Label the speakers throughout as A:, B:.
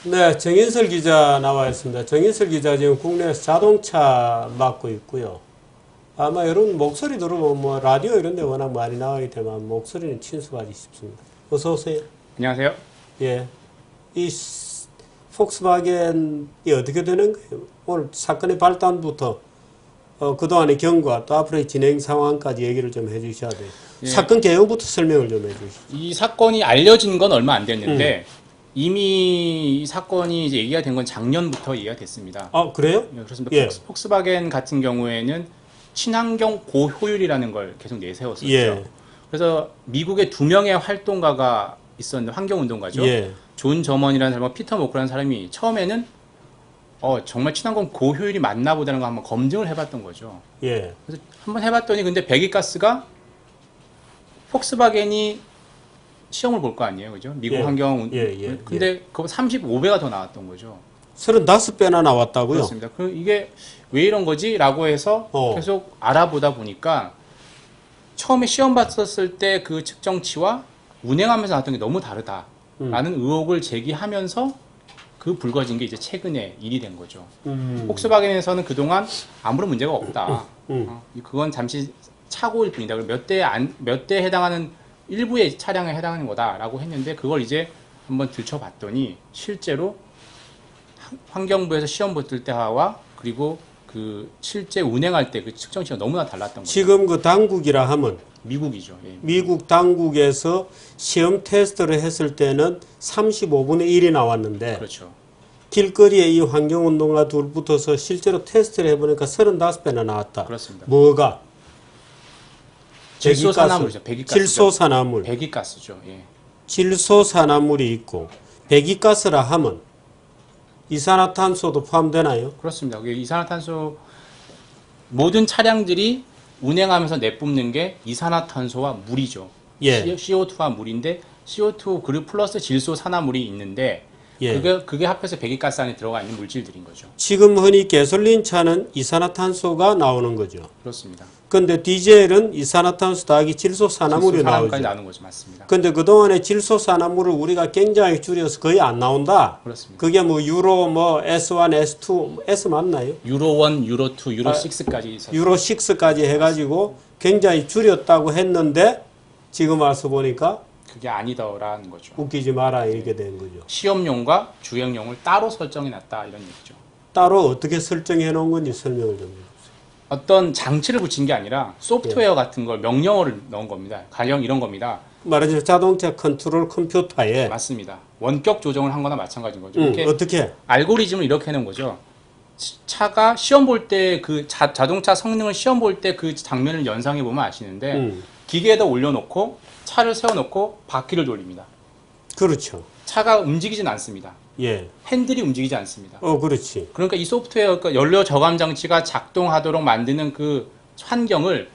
A: 네, 정인설 기자 나와 있습니다. 정인설 기자 지금 국내에서 자동차 맡고 있고요. 아마 이런 목소리 들으면 뭐 라디오 이런 데 워낙 많이 나가기 때문에 목소리는 친숙하지 싶습니다. 어서 오세요.
B: 안녕하세요.
A: 예. 이 폭스바겐이 어떻게 되는 거예요? 오늘 사건의 발단부터 그동안의 경과 또 앞으로의 진행 상황까지 얘기를 좀 해주셔야 돼요.
B: 예.
A: 사건 개요부터 설명을 좀 해주시죠.
B: 이 사건이 알려진 건 얼마 안 됐는데 이미 이 사건이 이제 얘기가 된 건 작년부터 얘기가 됐습니다.
A: 아, 그래요?
B: 예, 그렇습니다.
A: 예.
B: 폭스바겐 같은 경우에는 친환경 고효율이라는 걸 계속 내세웠었죠.
A: 예.
B: 그래서 미국의 2명의 활동가가 있었는데 환경운동가죠.
A: 예.
B: 존 저먼이라는 사람, 피터 모크라는 사람이 처음에는 정말 친환경 고효율이 맞나 보다는 거 한번 검증을 해봤던 거죠.
A: 예.
B: 그래서 한번 해봤더니 근데 배기가스가 폭스바겐이 시험을 볼 거 아니에요, 그죠? 미국
A: 예.
B: 환경
A: 예.
B: 근데 그거 35배가 더 나왔던 거죠.
A: 35배나 나왔다고요?
B: 그렇습니다. 이게 왜 이런 거지?라고 해서 계속 알아보다 보니까 처음에 시험 봤었을 때 그 측정치와 운행하면서 나왔던 게 너무 다르다라는 의혹을 제기하면서 그 불거진 게 이제 최근에 일이 된 거죠. 폭스바겐에서는 그동안 아무런 문제가 없다. 그건 잠시 착오일 뿐이다. 몇 대에 해당하는 일부의 차량에 해당하는 거다라고 했는데 그걸 이제 한번 들춰봤더니 실제로 환경부에서 시험 붙을 때와 그리고 그 실제 운행할 때 그 측정치가 너무나 달랐던 거죠.
A: 지금 그 당국이라 하면
B: 미국이죠. 예.
A: 미국 당국에서 시험 테스트를 했을 때는 35분의 1이 나왔는데
B: 그렇죠.
A: 길거리에 이 환경운동가 둘 붙어서 실제로 테스트를 해보니까 35배나 나왔다.
B: 그렇습니다.
A: 뭐가?
B: 질소산화물이죠. 배기가스.
A: 질소산화물.
B: 배기가스죠. 예.
A: 질소산화물이 있고 배기가스라 하면 이산화탄소도 포함되나요?
B: 그렇습니다. 이산화탄소 모든 차량들이 운행하면서 내뿜는 게 이산화탄소와 물이죠.
A: 예.
B: CO2와 물인데 CO2 그리고 플러스 질소산화물이 있는데
A: 예.
B: 그게 합해서 배기가스 안에 들어가 있는 물질들인 거죠.
A: 지금 흔히 가솔린 차는 이산화탄소가 나오는 거죠.
B: 그렇습니다.
A: 근데 디젤은 이산화탄소 더하기 질소산화물이
B: 질소산화물까지
A: 나오죠.
B: 나오는 거죠. 맞습니다.
A: 근데 그동안에 질소산화물을 우리가 굉장히 줄여서 거의 안 나온다.
B: 그렇습니다.
A: 그게 뭐 유로 뭐 S1, S2, S 맞나요?
B: 유로 1, 유로 2, 유로 6까지 있었어요.
A: 유로 6까지 해가지고 굉장히 줄였다고 했는데 지금 와서 보니까
B: 그게 아니더라는 거죠.
A: 웃기지 마라 이렇게 된 거죠.
B: 시험용과 주행용을 따로 설정해 놨다 이런 얘기죠.
A: 따로 어떻게 설정해 놓은 건지 설명을 좀 해주세요.
B: 어떤 장치를 붙인 게 아니라 소프트웨어 같은 걸 명령어를 넣은 겁니다. 가령 이런 겁니다.
A: 말하자면 자동차 컨트롤 컴퓨터에
B: 맞습니다. 원격 조정을 한 거나 마찬가지인 거죠. 이렇게
A: 어떻게?
B: 알고리즘을 이렇게 해놓은 거죠. 차가 시험 볼 때 그 자동차 성능을 시험 볼 때 그 장면을 연상해 보면 아시는데 기계에다 올려놓고 차를 세워놓고 바퀴를 돌립니다.
A: 그렇죠.
B: 차가 움직이진 않습니다.
A: 예.
B: 핸들이 움직이지 않습니다.
A: 그렇지.
B: 그러니까 이 소프트웨어, 그러니까 연료 저감 장치가 작동하도록 만드는 그 환경을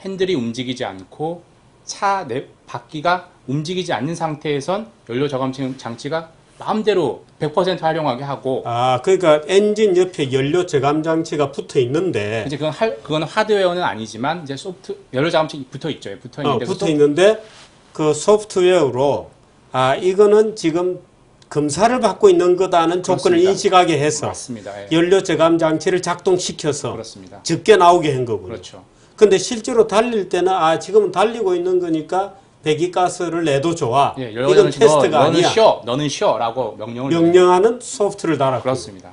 B: 핸들이 움직이지 않고 차 내 바퀴가 움직이지 않는 상태에선 연료 저감 장치가 마음대로 100% 활용하게 하고.
A: 아, 그러니까 엔진 옆에 연료 저감 장치가 붙어 있는데.
B: 이제 그건 하드웨어는 아니지만 이제 연료 저감치 붙어 있죠. 붙어 있는데.
A: 붙어 있는데 그 소프트웨어로 이거는 지금 검사를 받고 있는 거다는 조건을
B: 그렇습니다.
A: 인식하게 해서
B: 맞습니다. 예.
A: 연료 저감 장치를 작동시켜서
B: 그렇습니다.
A: 적게 나오게 한 거군요.
B: 그렇죠.
A: 근데 실제로 달릴 때는 지금은 달리고 있는 거니까 배기가스를 내도 좋아.
B: 예,
A: 이건 테스트가 아니야.
B: 너는 쉬어라고
A: 명령하는 소프트를 달았고.
B: 그렇습니다.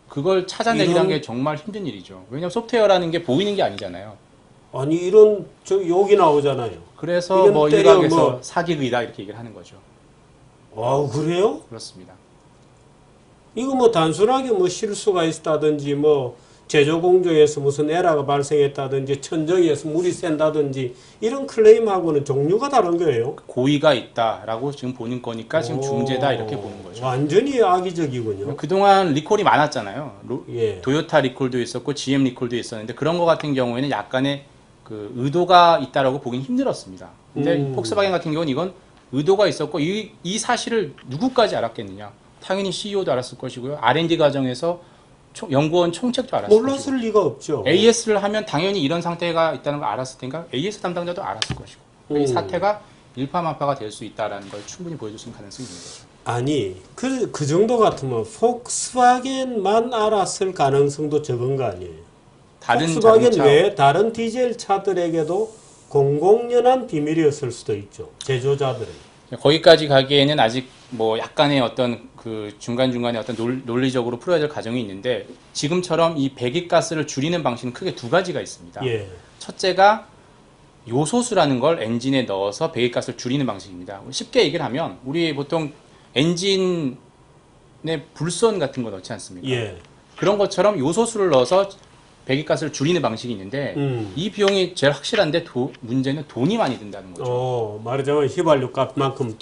B: 그걸 찾아내기라는 게 정말 힘든 일이죠. 왜냐하면 소프트웨어라는 게 보이는 게 아니잖아요.
A: 아니 이런 욕이 나오잖아요.
B: 그래서 뭐 일각에서 사기극이다 이렇게 얘기를 하는 거죠.
A: 그래요?
B: 그렇습니다.
A: 이거 뭐 단순하게 뭐 실수가 있다든지 뭐 제조 공정에서 무슨 에러가 발생했다든지 천정에서 물이 샌다든지 이런 클레임하고는 종류가 다른 거예요.
B: 고의가 있다라고 지금 보는 거니까 지금 중재다 이렇게 보는 거죠.
A: 완전히 악의적이군요.
B: 그동안 리콜이 많았잖아요.
A: 예.
B: 도요타 리콜도 있었고 GM 리콜도 있었는데 그런 거 같은 경우에는 약간의 그 의도가 있다라고 보긴 힘들었습니다. 근데 폭스바겐 같은 경우는 이건 의도가 있었고 이 사실을 누구까지 알았겠느냐. 당연히 CEO도 알았을 것이고요. R&D 과정에서 연구원 총책도 알았을
A: 몰랐을
B: 것이고.
A: 리가 없죠.
B: AS를 하면 당연히 이런 상태가 있다는 걸 알았을 테니까 AS 담당자도 알았을 것이고 이 사태가 일파만파가 될 수 있다는 걸 충분히 보여줄 수 있는 가능성이 있는 거죠.
A: 아니, 그 정도 같으면 폭스바겐만 알았을 가능성도 적은 거 아니에요?
B: 다른
A: 폭스바겐
B: 자동차
A: 외에 다른 디젤 차들에게도 공공연한 비밀이었을 수도 있죠. 제조자들은.
B: 거기까지 가기에는 아직 뭐 약간의 어떤 그 중간중간에 어떤 논리적으로 풀어야 될 과정이 있는데 지금처럼 이 배기가스를 줄이는 방식은 크게 두 가지가 있습니다.
A: 예.
B: 첫째가 요소수라는 걸 엔진에 넣어서 배기가스를 줄이는 방식입니다. 쉽게 얘기를 하면 우리 보통 엔진에 불선 같은 거 넣지 않습니까?
A: 예.
B: 그런 것처럼 요소수를 넣어서 배기가스를 줄이는 방식이 있는데 이 비용이 제일 확실한데 문제는 돈이 많이 든다는 거죠.
A: 말하자면 휘발유 값만큼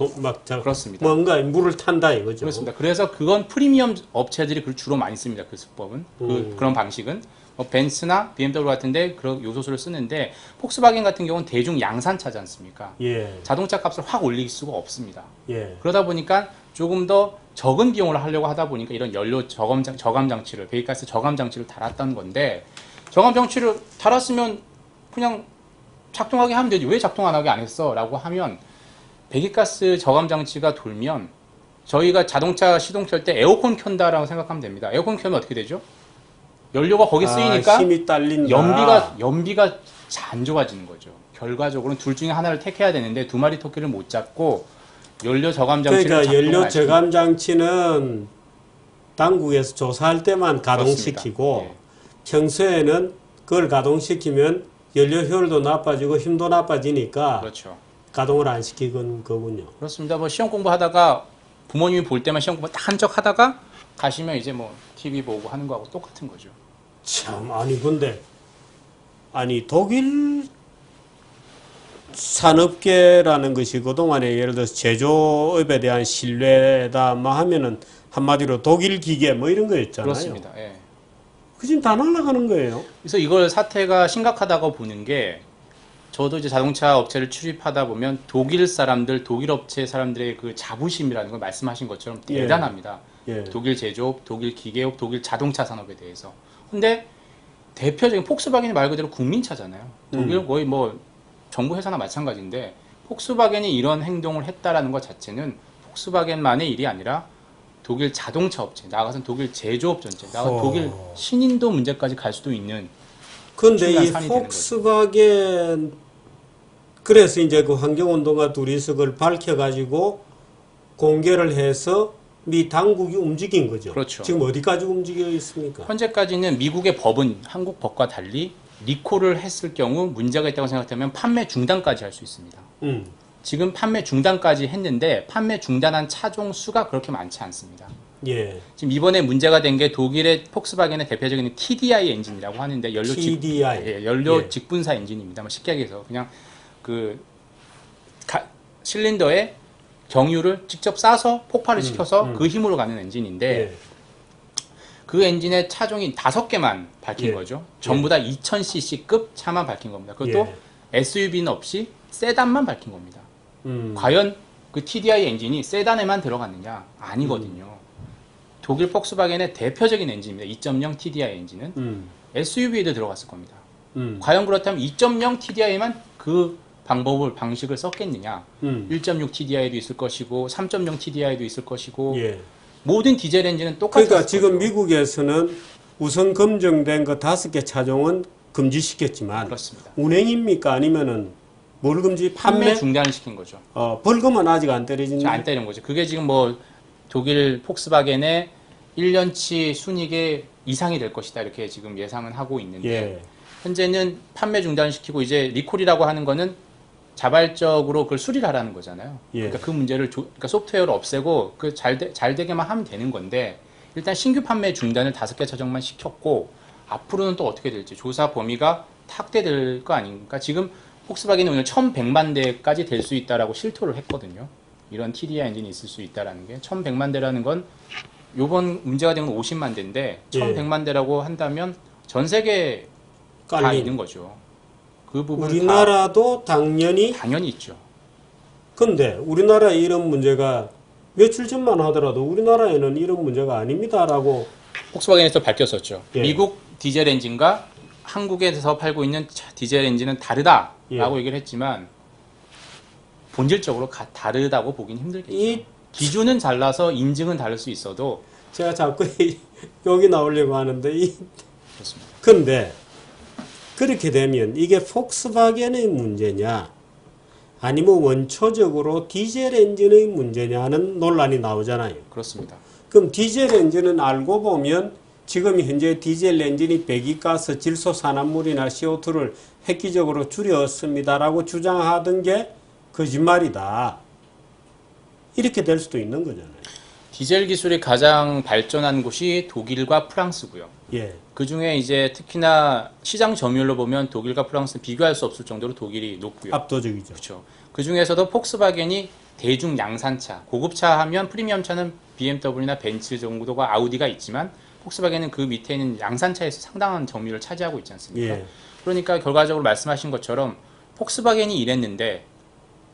B: 그렇습니다.
A: 뭔가 물을 탄다 이거죠.
B: 그렇습니다. 그래서 그건 프리미엄 업체들이 그걸 주로 많이 씁니다. 그 수법은. 그런 방식은. 벤츠나 BMW 같은데 그런 요소수를 쓰는데 폭스바겐 같은 경우는 대중 양산차지 않습니까?
A: 예.
B: 자동차 값을 확 올릴 수가 없습니다.
A: 예.
B: 그러다 보니까 조금 더 적은 비용을 하려고 하다 보니까 이런 연료 저감 장치를 배기가스 저감 장치를 달았다는 건데 저감 장치를 달았으면 그냥 작동하게 하면 되지 왜 작동 안 하게 안 했어? 라고 하면 배기가스 저감 장치가 돌면 저희가 자동차 시동 켤 때 에어컨 켠다라고 생각하면 됩니다. 에어컨 켜면 어떻게 되죠? 연료가 거기 쓰이니까
A: 힘이 딸린다.
B: 연비가 안 좋아지는 거죠. 결과적으로는 둘 중에 하나를 택해야 되는데 두 마리 토끼를 못 잡고 연료 저감 장치를
A: 그러니까 연료 저감 장치는 당국에서 조사할 때만 가동시키고
B: 네.
A: 평소에는 그걸 가동시키면 연료 효율도 나빠지고 힘도 나빠지니까
B: 그렇죠.
A: 가동을 안 시키는 거군요.
B: 그렇습니다. 뭐 시험 공부하다가 부모님이 볼 때만 시험 공부 한적 하다가 가시면 이제 뭐 TV 보고 하는 거하고 똑같은 거죠.
A: 참 근데 독일 산업계라는 것이 그동안에 예를 들어서 제조업에 대한 신뢰다 하면은 한마디로 독일 기계 이런 거였잖아요.
B: 그렇습니다. 예.
A: 그 지금 다 날아가는 거예요.
B: 그래서 이걸 사태가 심각하다고 보는 게 저도 이제 자동차 업체를 출입하다 보면 독일 업체 사람들의 그 자부심이라는 걸 말씀하신 것처럼 대단합니다.
A: 예.
B: 독일 제조업, 독일 기계업, 독일 자동차 산업에 대해서. 근데 대표적인 폭스바겐이 말 그대로 국민차잖아요. 독일은 거의 뭐 정부 회사나 마찬가지인데 폭스바겐이 이런 행동을 했다라는 것 자체는 폭스바겐만의 일이 아니라 독일 자동차 업체, 나아가서는 독일 제조업 전체, 독일 신인도 문제까지 갈 수도 있는.
A: 그런데 이 폭스바겐 그래서 이제 그 환경운동가 둘이서 그걸 밝혀가지고 공개를 해서 미 당국이 움직인 거죠.
B: 그렇죠.
A: 지금 어디까지 움직여 있습니까?
B: 현재까지는 미국의 법은 한국 법과 달리 리콜을 했을 경우 문제가 있다고 생각되면 판매 중단까지 할 수 있습니다. 지금 판매 중단까지 했는데 판매 중단한 차종 수가 그렇게 많지 않습니다.
A: 예.
B: 지금 이번에 문제가 된 게 독일의 폭스바겐의 대표적인 TDI 엔진이라고 하는데 연료 직분사 엔진입니다. 쉽게 얘기해서 그냥 그 실린더에 경유를 직접 싸서 폭발을 시켜서 그 힘으로 가는 엔진인데
A: 예.
B: 그 엔진의 차종이 5개만 밝힌 거죠. 전부 다 2000cc급 차만 밝힌 겁니다. 그것도 SUV는 없이 세단만 밝힌 겁니다. 과연 그 TDI 엔진이 세단에만 들어갔느냐? 아니거든요. 독일 폭스바겐의 대표적인 엔진입니다. 2.0 TDI 엔진은 SUV에도 들어갔을 겁니다. 과연 그렇다면 2.0 TDI만 그 방식을 썼겠느냐? 1.6 TDI도 있을 것이고 3.0 TDI도 있을 것이고 모든 디젤 엔진은 똑같았을
A: 그러니까 지금
B: 거죠.
A: 미국에서는 우선 검증된 그 5개 차종은 금지시켰지만
B: 그렇습니다.
A: 운행입니까? 아니면은 뭘 금지?
B: 판매 중단을 시킨 거죠.
A: 벌금은 아직 안 때려진
B: 안 때리는 거죠. 그게 지금 뭐 독일 폭스바겐의 1년치 순이익의 이상이 될 것이다 이렇게 지금 예상은 하고 있는데 현재는 판매 중단을 시키고 이제 리콜이라고 하는 거는 자발적으로 그걸 수리를 하라는 거잖아요. 그러니까 그 문제를 그러니까 소프트웨어를 없애고 그 잘 되게만 하면 되는 건데 일단 신규 판매 중단을 5개 차종만 시켰고 앞으로는 또 어떻게 될지 조사 범위가 확대될 거 아닙니까? 지금 폭스바겐은 오늘 1100만 대까지 될 수 있다라고 실토를 했거든요. 이런 TDI 엔진이 있을 수 있다라는 게 1100만 대라는 건 요번 문제가 된 건 50만 대인데 1100만 대라고 한다면 전 세계 다 있는 거죠. 그 부분
A: 우리나라도 당연히
B: 있죠.
A: 근데 우리나라에 이런 문제가 며칠 전만 하더라도 우리나라에는 이런 문제가 아닙니다라고
B: 폭스바겐에서 밝혔었죠. 미국 디젤 엔진과 한국에서 팔고 있는 디젤 엔진은 다르다라고 얘기를 했지만 본질적으로 다르다고 보긴 힘들겠죠.
A: 이
B: 기준은 달라서 인증은 다를 수 있어도
A: 제가 자꾸 여기 나오려고 하는데
B: 그렇습니다.
A: 근데 그렇게 되면 이게 폭스바겐의 문제냐 아니면 원초적으로 디젤 엔진의 문제냐는 논란이 나오잖아요.
B: 그렇습니다.
A: 그럼 디젤 엔진은 알고 보면 지금 현재 디젤 엔진이 배기가스, 질소산화물이나 CO2를 획기적으로 줄였습니다라고 주장하던 게 거짓말이다. 이렇게 될 수도 있는 거잖아요.
B: 디젤 기술이 가장 발전한 곳이 독일과 프랑스고요.
A: 예.
B: 그 중에 이제 특히나 시장 점유율로 보면 독일과 프랑스는 비교할 수 없을 정도로 독일이 높고요.
A: 압도적이죠.
B: 그렇죠. 그 중에서도 폭스바겐이 대중 양산차, 고급차 하면 프리미엄차는 BMW나 벤츠 정도가 아우디가 있지만 폭스바겐은 그 밑에 있는 양산차에서 상당한 점유율을 차지하고 있지 않습니까?
A: 예.
B: 그러니까 결과적으로 말씀하신 것처럼 폭스바겐이 이랬는데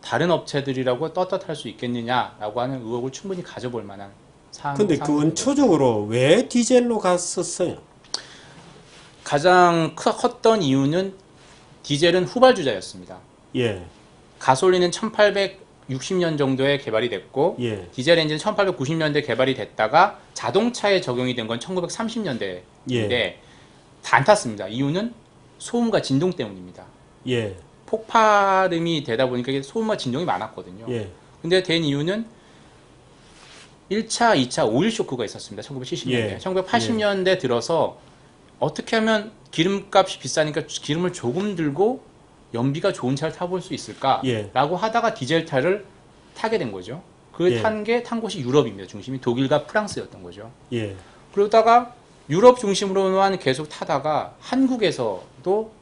B: 다른 업체들이라고 떴떳할 수 있겠느냐라고 하는 의혹을 충분히 가져볼 만한 사안.
A: 근데 그 원초적으로 왜 디젤로 갔었어요?
B: 가장 컸던 이유는 디젤은 후발주자였습니다.
A: 예.
B: 가솔린은 1860년 정도에 개발이 됐고
A: 예.
B: 디젤 엔진은 1890년대 개발이 됐다가 자동차에 적용이 된 건 1930년대인데
A: 예.
B: 다 안 탔습니다. 이유는 소음과 진동 때문입니다.
A: 예.
B: 폭발음이 되다 보니까 이게 소음과 진동이 많았거든요.
A: 예.
B: 근데 된 이유는 1차, 2차 오일 쇼크가 있었습니다. 1970년대.
A: 예.
B: 1980년대 들어서 어떻게 하면 기름값이 비싸니까 기름을 조금 들고 연비가 좋은 차를 타볼 수 있을까라고
A: 예.
B: 하다가 디젤차를 타게 된 거죠. 그
A: 예.
B: 탄 곳이 유럽입니다. 중심이 독일과 프랑스였던 거죠.
A: 예.
B: 그러다가 유럽 중심으로만 계속 타다가 한국에서도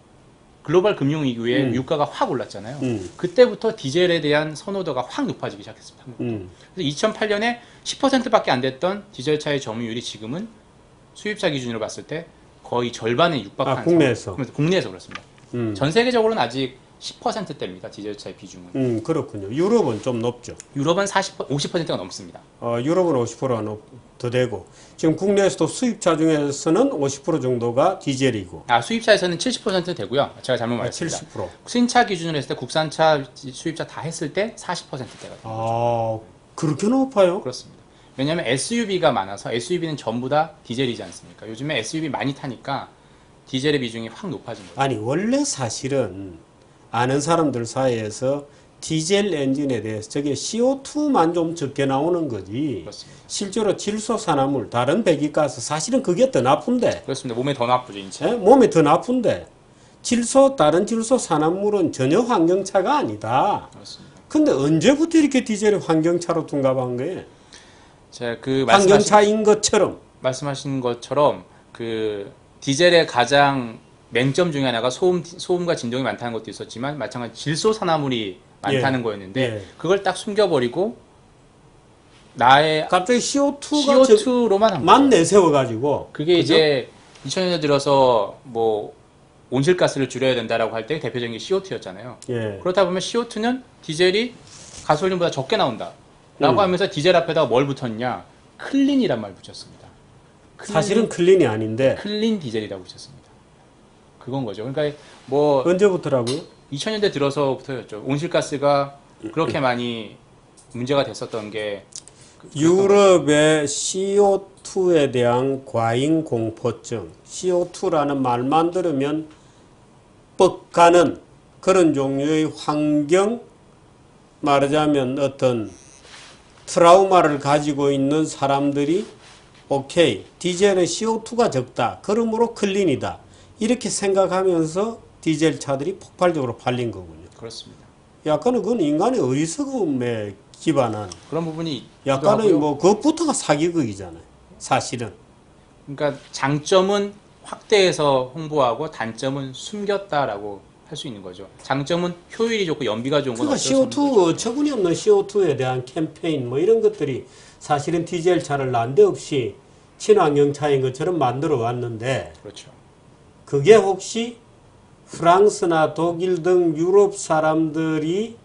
B: 글로벌 금융위기에 유가가 확 올랐잖아요. 그때부터 디젤에 대한 선호도가 확 높아지기 시작했습니다. 그래서 2008년에 10%밖에 안 됐던 디젤차의 점유율이 지금은 수입차 기준으로 봤을 때 거의 절반에 육박한
A: 국내에서.
B: 국내에서 그렇습니다. 전 세계적으로는 아직 10%대입니다. 디젤차의 비중은.
A: 그렇군요. 유럽은 좀 높죠.
B: 유럽은 50%가 넘습니다.
A: 유럽은 50%가 더 되고 지금 국내에서도 수입차 중에서는 50% 정도가 디젤이고.
B: 수입차에서는 70% 되고요. 제가 잘못 말했습니다.
A: 70%.
B: 신차 기준으로 했을 때 국산차 수입차 다 했을 때 40%대가 됩니다.
A: 그렇게 높아요?
B: 그렇습니다. 왜냐하면 SUV가 많아서 SUV는 전부 다 디젤이지 않습니까? 요즘에 SUV 많이 타니까 디젤의 비중이 확 높아진 거죠.
A: 아니 원래 사실은 아는 사람들 사이에서 디젤 엔진에 대해서 저게 CO2만 좀 적게 나오는 거지.
B: 그렇습니다.
A: 실제로 질소산화물, 다른 배기가스 사실은 그게 더 나쁜데.
B: 그렇습니다. 몸에 더 나쁘죠, 인체.
A: 몸에 더 나쁜데. 다른 질소산화물은 전혀 환경차가 아니다.
B: 그렇습니다.
A: 근데 언제부터 이렇게 디젤이 환경차로 둔갑한 거예요?
B: 제가 그
A: 환경차인 것처럼.
B: 말씀하신 것처럼 그 디젤의 가장 맹점 중에 하나가 소음과 진동이 많다는 것도 있었지만 마찬가지 질소산화물이 많다는 거였는데 그걸 딱 숨겨버리고
A: 갑자기
B: CO2로만
A: 내세워가지고
B: 그게 그죠? 이제 2000년대 들어서 뭐 온실가스를 줄여야 된다라고 할 때 대표적인 게 CO2였잖아요. 그렇다 보면 CO2는 디젤이 가솔린보다 적게 나온다라고 하면서 디젤 앞에다가 뭘 붙였냐? 클린이란 말 붙였습니다.
A: 사실은 클린이 아닌데
B: 클린 디젤이라고 붙였습니다. 그건 거죠. 그러니까 뭐
A: 언제부터라고요?
B: 2000년대 들어서부터였죠. 온실가스가 그렇게 많이 문제가 됐었던 게
A: 유럽의 CO2에 대한 과잉 공포증, CO2라는 말만 들으면 뻑가는 그런 종류의 환경, 말하자면 어떤 트라우마를 가지고 있는 사람들이 오케이, 디젤은 CO2가 적다. 그러므로 클린이다. 이렇게 생각하면서 디젤 차들이 폭발적으로 팔린 거군요.
B: 그렇습니다.
A: 약간은 그건 인간의 어리석음에 기반한
B: 그런 부분이
A: 약간은 뭐 그것부터가 사기극이잖아요. 사실은.
B: 그러니까 장점은 확대해서 홍보하고 단점은 숨겼다라고 할 수 있는 거죠. 장점은 효율이 좋고 연비가 좋은 건
A: 그러니까 CO2 처분이 없는 CO2에 대한 캠페인 뭐 이런 것들이 사실은 디젤 차를 난데없이 친환경 차인 것처럼 만들어 왔는데
B: 그렇죠.
A: 그게 혹시 프랑스나 독일 등 유럽 사람들이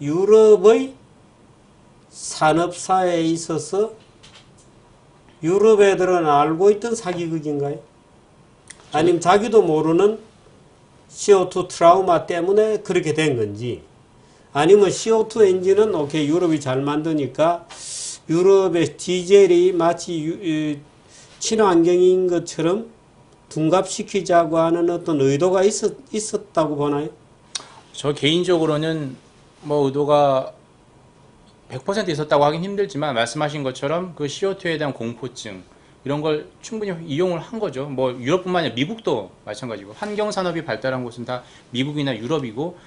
A: 유럽의 산업사에 있어서 유럽 애들은 알고 있던 사기극인가요? 아니면 자기도 모르는 CO2 트라우마 때문에 그렇게 된 건지 아니면 CO2 엔진은 오케이 유럽이 잘 만드니까 유럽의 디젤이 마치 친환경인 것처럼 둔갑시키자고 하는 어떤 의도가 있었다고 보나요?
B: 저 개인적으로는 뭐 의도가 100% 있었다고 하긴 힘들지만 말씀하신 것처럼 그 CO2에 대한 공포증 이런 걸 충분히 이용을 한 거죠. 뭐 유럽뿐만 아니라 미국도 마찬가지고 환경 산업이 발달한 곳은 다 미국이나 유럽이고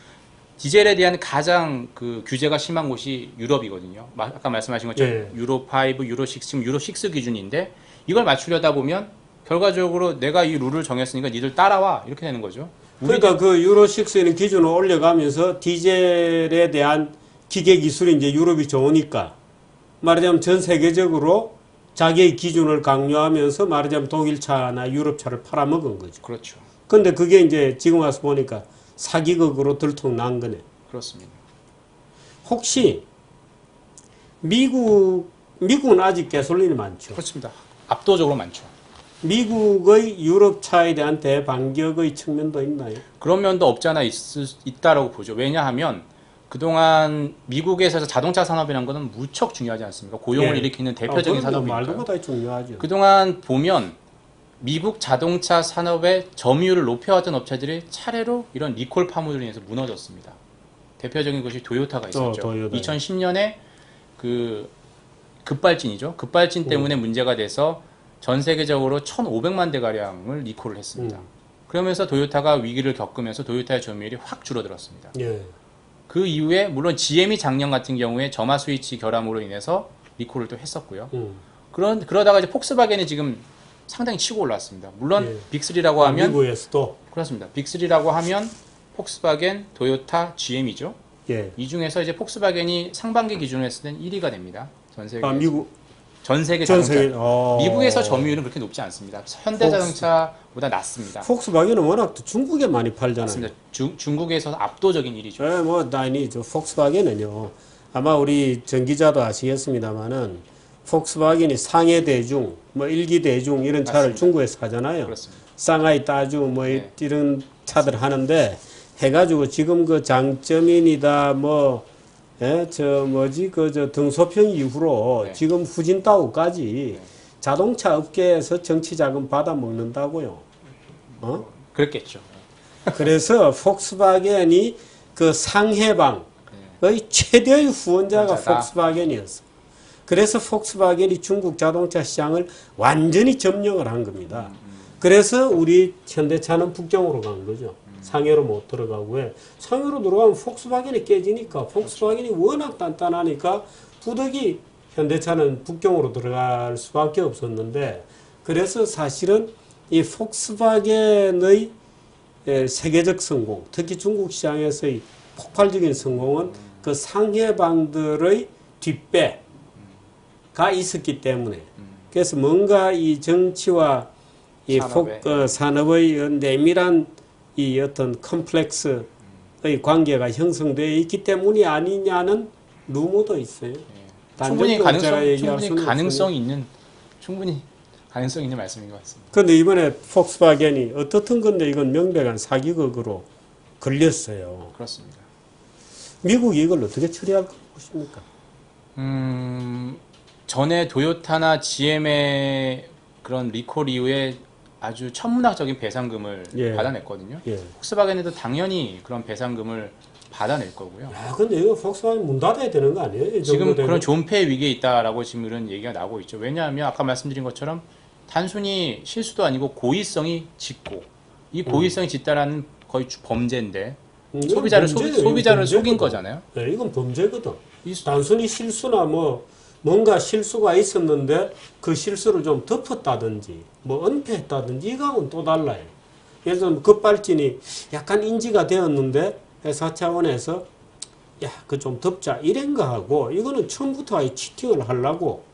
B: 디젤에 대한 가장 그 규제가 심한 곳이 유럽이거든요. 아까 말씀하신 것처럼
A: 예.
B: 유로 5, 유로 6, 지금 유로 6 기준인데 이걸 맞추려다 보면 결과적으로 내가 이 룰을 정했으니까 니들 따라와 이렇게 되는 거죠.
A: 그러니까 그 유로6는 기준을 올려가면서 디젤에 대한 기계 기술이 이제 유럽이 좋으니까 말하자면 전 세계적으로 자기의 기준을 강요하면서 말하자면 독일차나 유럽차를 팔아먹은 거죠.
B: 그렇죠.
A: 근데 그게 이제 지금 와서 보니까 사기극으로 들통난 거네.
B: 그렇습니다.
A: 혹시 미국은 아직 가솔린이 많죠.
B: 그렇습니다. 압도적으로 많죠.
A: 미국의 유럽차에 대한 대반격의 측면도 있나요?
B: 그런 면도 없지 않아 있다라고 보죠. 왜냐하면 그동안 미국에서 자동차 산업이라는 것은 무척 중요하지 않습니까? 고용을
A: 예.
B: 일으키는 대표적인 산업이니까요.
A: 말도보다 중요하죠.
B: 그동안 보면 미국 자동차 산업의 점유율을 높여왔던 업체들이 차례로 이런 리콜 파문으로 인해서 무너졌습니다. 대표적인 것이 도요타가 있었죠.
A: 도요타.
B: 2010년에 그 급발진이죠. 급발진 때문에 문제가 돼서 전 세계적으로 1,500만 대 가량을 리콜을 했습니다. 그러면서 도요타가 위기를 겪으면서 도요타의 점유율이 확 줄어들었습니다.
A: 예.
B: 그 이후에 물론 GM이 작년 같은 경우에 점화 스위치 결함으로 인해서 리콜을 또 했었고요. 그러다가 이제 폭스바겐이 지금 상당히 치고 올랐습니다. 물론
A: 예.
B: 빅3라고 하면
A: 미국에서도
B: 그렇습니다. 빅3라고 하면 폭스바겐, 도요타, GM이죠.
A: 예.
B: 이 중에서 이제 폭스바겐이 상반기 기준으로 했을 땐 1위가 됩니다. 전 세계. 전 세계
A: 전
B: 자동차.
A: 세계.
B: 미국에서 점유율은 그렇게 높지 않습니다. 현대자동차보다 낮습니다.
A: 폭스바겐은 워낙 또 중국에 많이 팔잖아요.
B: 맞습니다. 중국에서 압도적인 1위죠.
A: 예, 뭐 다행히 폭스바겐은요. 아마 우리 전 기자도 아시겠습니다만은 폭스바겐이 상해 대중, 뭐 일기 대중 이런 차를
B: 맞습니다.
A: 중국에서 하잖아요.
B: 그렇습니다.
A: 상하이 따주 뭐
B: 네.
A: 이런 차들 하는데 해가지고 지금 그 장점인이다 뭐 예, 저 등소평 이후로
B: 네.
A: 지금 후진타오까지
B: 네.
A: 자동차 업계에서 정치 자금 받아 먹는다고요. 어?
B: 그랬겠죠.
A: 그래서 폭스바겐이 그 상해방의 최대의 후원자가
B: 후원자다.
A: 폭스바겐이었어. 그래서 폭스바겐이 중국 자동차 시장을 완전히 점령을 한 겁니다. 그래서 우리 현대차는 북경으로 간 거죠. 상해로 못 들어가고 왜? 상해로 들어가면 폭스바겐이 깨지니까 폭스바겐이 워낙 단단하니까 부득이 현대차는 북경으로 들어갈 수밖에 없었는데 그래서 사실은 이 폭스바겐의 세계적 성공, 특히 중국 시장에서의 폭발적인 성공은 그 상해방들의 뒷배가 있었기 때문에 그래서 뭔가 이 정치와 이 산업의 내밀한 이 어떤 컴플렉스의 관계가 형성되어 있기 때문이 아니냐는 루머도 있어요.
B: 충분히 가능성이 있는 말씀인 것 같습니다.
A: 그런데 이번에 폭스바겐이 어떻든 건데 이건 명백한 사기극으로 걸렸어요.
B: 그렇습니다.
A: 미국이 이걸 어떻게 처리할 것 같습니까?
B: 전에 도요타나 GM의 그런 리콜 이후에 아주 천문학적인 배상금을 받아냈거든요. 폭스바겐에도 당연히 그런 배상금을 받아낼 거고요.
A: 야, 근데 이거 폭스바겐 문 닫아야 되는 거 아니에요?
B: 지금 그런 존폐 위기에 있다라고 지금 이런 얘기가 나오고 있죠. 왜냐하면 아까 말씀드린 것처럼 단순히 실수도 아니고 고의성이 짙고 이 고의성이 짙다라는 거의 범죄인데 소비자를 속인 거잖아요.
A: 네, 이건 범죄거든. 단순히 실수나 뭔가 실수가 있었는데 그 실수를 좀 덮었다든지 뭐 은폐했다든지 이거하고는 또 달라요. 예를 들면 급발진이 약간 인지가 되었는데 회사 차원에서 야, 그 좀 덮자 이런 거 하고 이거는 처음부터 아예 치팅을 하려고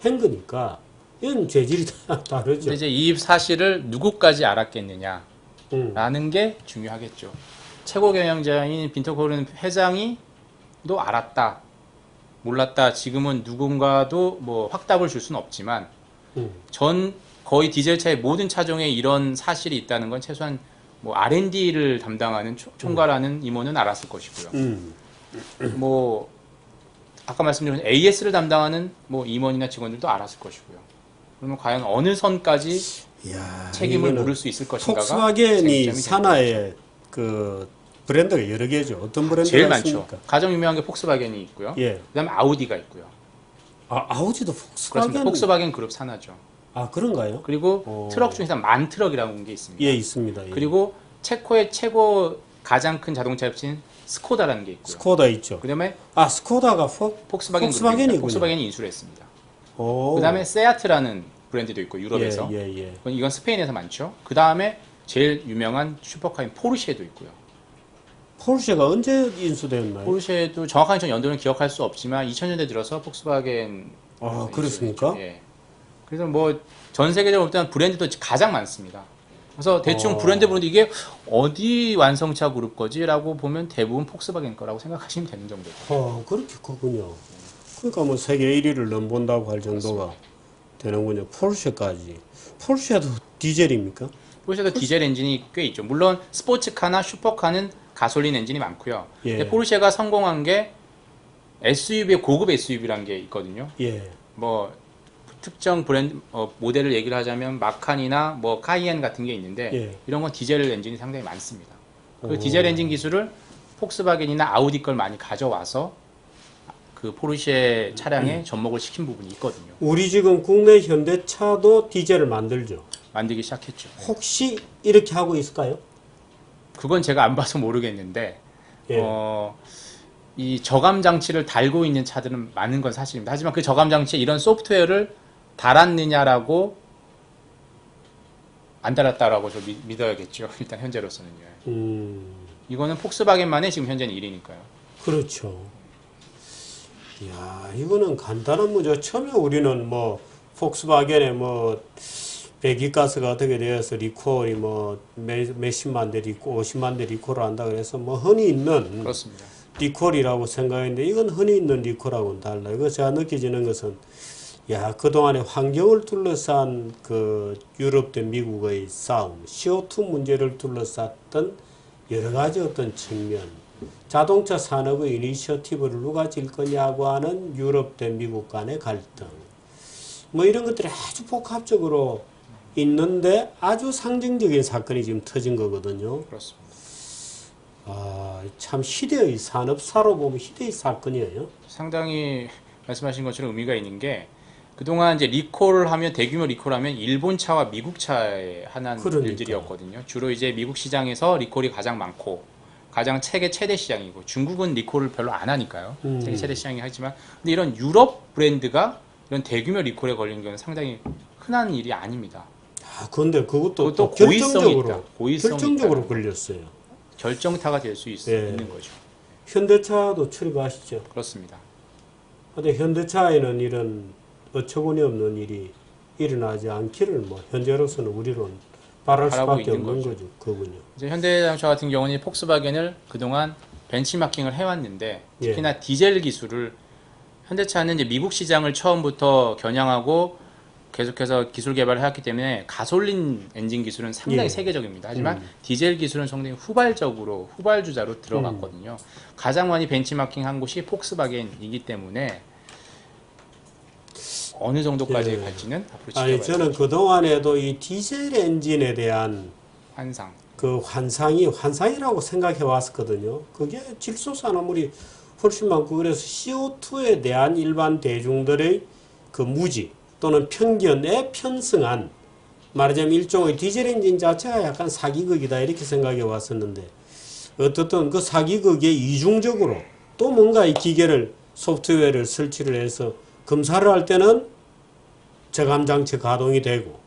A: 한 거니까 이건 죄질이 다르죠.
B: 근데 이제 이 사실을 누구까지 알았겠느냐라는 게 중요하겠죠. 최고 경영자인 빈터코른 회장이 도 알았다. 몰랐다. 지금은 누군가도 뭐 확답을 줄 수는 없지만 거의 디젤차의 모든 차종에 이런 사실이 있다는 건 최소한 뭐 R&D를 담당하는 총괄하는 임원은 알았을 것이고요. 뭐 아까 말씀드린 AS를 담당하는 뭐 임원이나 직원들도 알았을 것이고요. 그러면 과연 어느 선까지
A: 이야,
B: 책임을
A: 이거는
B: 물을 수 있을 것인가가
A: 폭스바겐이
B: 쟁점이
A: 산하에 그 브랜드가 여러 개죠. 어떤 브랜드가
B: 제일
A: 있습니까?
B: 많죠. 가장 유명한 게 폭스바겐이 있고요.
A: 예.
B: 그다음에 아우디가 있고요.
A: 아우디도
B: 그렇습니다.
A: 폭스바겐.
B: 폭스바겐 그룹 산하죠.
A: 아, 그런가요?
B: 그리고 트럭 중에서 만트럭이라는 게 있습니다.
A: 예, 있습니다. 예.
B: 그리고 체코의 최고 가장 큰 자동차 협진 스코다라는 게 있고요.
A: 스코다 있죠.
B: 그다음에
A: 스코다가
B: 폭스바겐
A: 폭스바겐이군요.
B: 그룹입니다. 폭스바겐이 인수를 했습니다.
A: 오.
B: 그다음에 세아트라는 브랜드도 있고 유럽에서
A: 예.
B: 이건 스페인에서 많죠. 그다음에 제일 유명한 슈퍼카인 포르쉐도 있고요.
A: 포르쉐가 언제 인수되었나요?
B: 포르쉐도 정확한 전 연도는 기억할 수 없지만 2000년대 들어서 폭스바겐
A: 그렇습니까?
B: 예. 그래서 뭐 전 세계적으로 일단 브랜드도 가장 많습니다. 그래서 대충 브랜드 이게 어디 완성차 그룹 거지라고 보면 대부분 폭스바겐 거라고 생각하시면 되는 정도죠.
A: 그렇게 크군요. 그러니까 뭐 세계 1위를 넘본다고 할 정도가 되는군요. 포르쉐까지. 포르쉐도 디젤입니까?
B: 포르쉐도 디젤 엔진이 꽤 있죠. 물론 스포츠카나 슈퍼카는 가솔린 엔진이 많고요.
A: 예.
B: 근데 포르쉐가 성공한 게 SUV의 고급 SUV라는 게 있거든요.
A: 예.
B: 뭐 특정 브랜드 모델을 얘기를 하자면 마칸이나 뭐 카이엔 같은 게 있는데
A: 예.
B: 이런 건 디젤 엔진이 상당히 많습니다. 그 디젤 엔진 기술을 폭스바겐이나 아우디 걸 많이 가져와서 그 포르쉐 차량에 접목을 시킨 부분이 있거든요.
A: 우리 지금 국내 현대차도 디젤을 만들죠.
B: 만들기 시작했죠.
A: 혹시 이렇게 하고 있을까요?
B: 그건 제가 안 봐서 모르겠는데
A: 예.
B: 이 저감 장치를 달고 있는 차들은 많은 건 사실입니다. 하지만 그 저감 장치에 이런 소프트웨어를 달았느냐라고 안 달았다라고 저 믿어야겠죠. 일단 현재로서는요. 이거는 폭스바겐만의 지금 현재는 1위니까요.
A: 그렇죠. 이야, 이거는 간단한 문제. 처음에 우리는 뭐 폭스바겐에 뭐 배기가스가 어떻게 되어서 리콜이 뭐 몇십만 대 리콜, 50만 대 리콜을 한다 그래서 뭐 흔히 있는
B: 그렇습니다.
A: 리콜이라고 생각했는데 이건 흔히 있는 리콜하고는 달라요. 이거 제가 느껴지는 것은 그동안에 환경을 둘러싼 그 유럽 대 미국의 싸움, CO2 문제를 둘러쌌던 여러 가지 어떤 측면, 자동차 산업의 이니셔티브를 누가 질 거냐고 하는 유럽 대 미국 간의 갈등, 뭐 이런 것들이 아주 복합적으로 있는데 아주 상징적인 사건이 지금 터진 거거든요.
B: 그렇습니다.
A: 참 희대의 산업사로 보면 희대의 사건이에요.
B: 상당히 말씀하신 것처럼 의미가 있는 게 그동안 이제 리콜을 하면 대규모 리콜하면 일본 차와 미국 차에 한한 일들이었거든요. 주로 이제 미국 시장에서 리콜이 가장 많고 가장 세계 최대 시장이고 중국은 리콜을 별로 안 하니까요. 세계 최대 시장이 하지만 근데 이런 유럽 브랜드가 이런 대규모 리콜에 걸린 경우는 상당히 흔한 일이 아닙니다.
A: 그런데 그것도
B: 고의성이 있다.
A: 결정적으로 걸렸어요.
B: 결정타가 될 수 있는 거죠.
A: 현대차도 출입하시죠?
B: 그렇습니다.
A: 근데 현대차에는 이런 어처구니 없는 일이 일어나지 않기를 뭐 현재로서는 우리로는 바랄 수밖에 없는 거죠. 그군요.
B: 이제 현대자동차 같은 경우는 폭스바겐을 그동안 벤치마킹을 해왔는데 특히나 디젤 기술을 현대차는 이제 미국 시장을 처음부터 겨냥하고 계속해서 기술 개발을 해왔기 때문에 가솔린 엔진 기술은 상당히 세계적입니다. 하지만 디젤 기술은 상당히 후발주자로 들어갔거든요. 가장 많이 벤치마킹한 곳이 폭스바겐이기 때문에 어느 정도까지 갈지는 앞으로 지켜봐야
A: 저는 그동안에도 이 디젤 엔진에 대한 환상이라고 생각해 왔었거든요. 그게 질소산화물이 훨씬 많고 그래서 CO2에 대한 일반 대중들의 그 무지 또는 편견에 편승한 말하자면 일종의 디젤 엔진 자체가 약간 사기극이다 이렇게 생각해 왔었는데 어떻든 그 사기극에 이중적으로 또 뭔가 이 기계를 소프트웨어를 설치를 해서 검사를 할 때는 저감장치 가동이 되고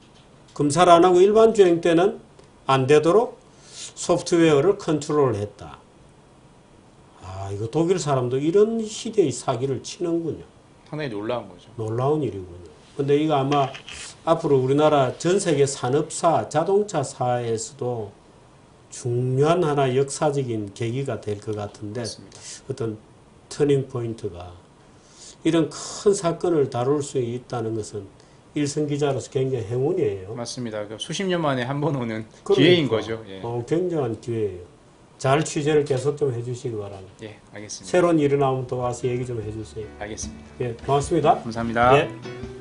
A: 검사를 안 하고 일반 주행 때는 안 되도록 소프트웨어를 컨트롤을 했다. 이거 독일 사람도 이런 시대의 사기를 치는군요.
B: 상당히 놀라운 거죠.
A: 놀라운 일이군요. 근데 이거 아마 앞으로 우리나라 전 세계 산업사, 자동차사에서도 중요한 하나 역사적인 계기가 될 것 같은데
B: 맞습니다.
A: 어떤 터닝 포인트가 이런 큰 사건을 다룰 수 있다는 것은 일선 기자로서 굉장히 행운이에요.
B: 맞습니다. 수십 년 만에 한 번 오는 기회인 거죠. 예.
A: 굉장한 기회예요. 잘 취재를 계속 좀 해주시기 바랍니다.
B: 예, 알겠습니다.
A: 새로운 일이 나오면 또 와서 얘기 좀 해주세요.
B: 알겠습니다.
A: 예, 고맙습니다.
B: 감사합니다.
A: 예.